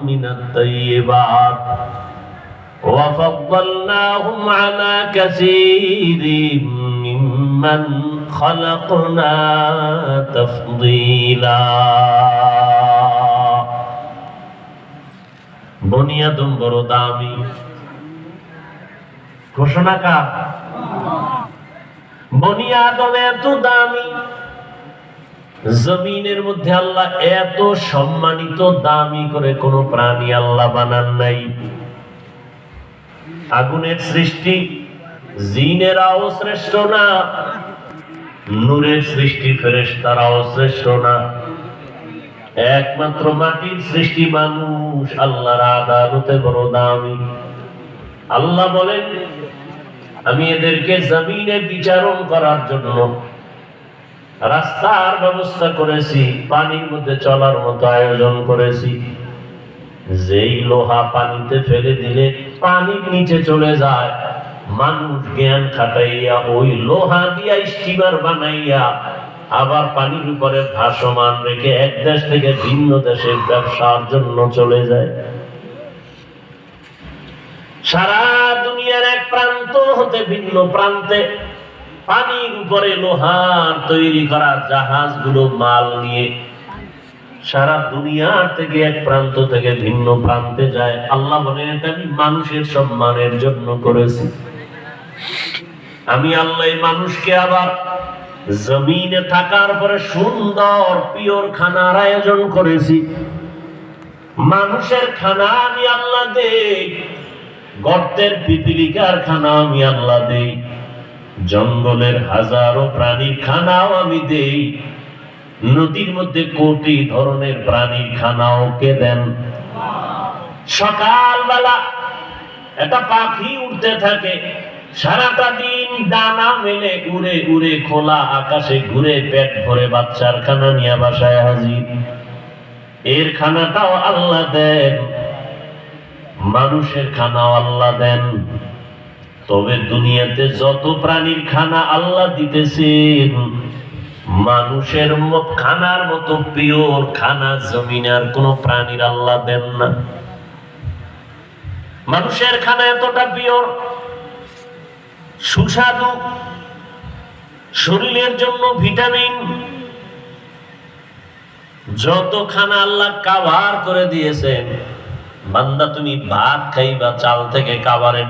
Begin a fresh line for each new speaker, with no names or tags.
من الطيبات وفضلناهم على كثير ممن خلقنا تفضيلا বনি আদম বড় দামি ঘোষণা কার? বনি আদম এত দামি, জমিনের মধ্যে আল্লাহ এত সম্মানিত দামি করে কোন প্রাণী আল্লাহ বানান নাই। আগুনের সৃষ্টি জিনেরাও শ্রেষ্ঠ না, নূরের সৃষ্টি ফেরেশতারাও শ্রেষ্ঠ না, একমাত্র মাটির সৃষ্টি মানুষ আল্লাহর আদালতে বড় দামি। আল্লাহ বলেন, আমি এদেরকে জমিনে বিচারণ করার জন্য রাস্তার ব্যবস্থা করেছি, পানির মধ্যে চলার মতো আয়োজন করেছি। যেই লোহা পানিতে ফেলে দিলে পানির নিচে চলে যায়, মানুষ জ্ঞান খাটাইয়া ওই লোহা দিয়া স্টিমার বানাইয়া আবার পানির উপরে ভাসমান রেখে এক দেশ থেকে ভিন্ন দেশে ব্যবসার জন্য চলে যায়। সারা দুনিয়ার এক প্রান্ত হতে ভিন্ন প্রান্তে পানির উপরে লোহার তৈরি করা জাহাজগুলো মাল নিয়ে সারা দুনিয়ার থেকে এক প্রান্ত থেকে ভিন্ন প্রান্তে যায়। আল্লাহ বলেন, এটা আমি মানুষের সম্মানের জন্য করেছি। আমি আল্লাহ মানুষকে আবার জমিনে থাকার পরে সুন্দর পিওর খানার আয়োজন করেছি। মানুষের খানা আমি আল্লাহ দেই, গর্তের পিপিলিকার খানা আমি আল্লাহ দেই, জঙ্গলের হাজারো প্রাণীর খানাও আমি দেই, নদীর মধ্যে কোটি ধরনের প্রাণীর খানাও কে দেন। সকালবেলা একটা পাখি উড়তে থাকে, সারাটা দিন ডানা মেলে উড়ে উড়ে খোলা আকাশে ঘুরে পেট ভরে বাচ্চার খানা নিয়ে বাসায় হাজির। এর খানাটাও আল্লাহ দেন, মানুষের খানাও আল্লাহ দেন। তবে দুনিয়াতে যত প্রাণীর খানা আল্লাহ দিতেছেন, মানুষের খানার মতো পিওর খানা জমিনের কোন প্রাণীর আল্লাহ দেন না। মানুষের খানা এতটা পিওর, সুস্বাদু, শরীরের জন্য ভিটামিন, যত খানা আল্লাহ কাভার করে দিয়েছেন। বান্দা তুমি ভাত খাইবা, চাল থেকে কাভারের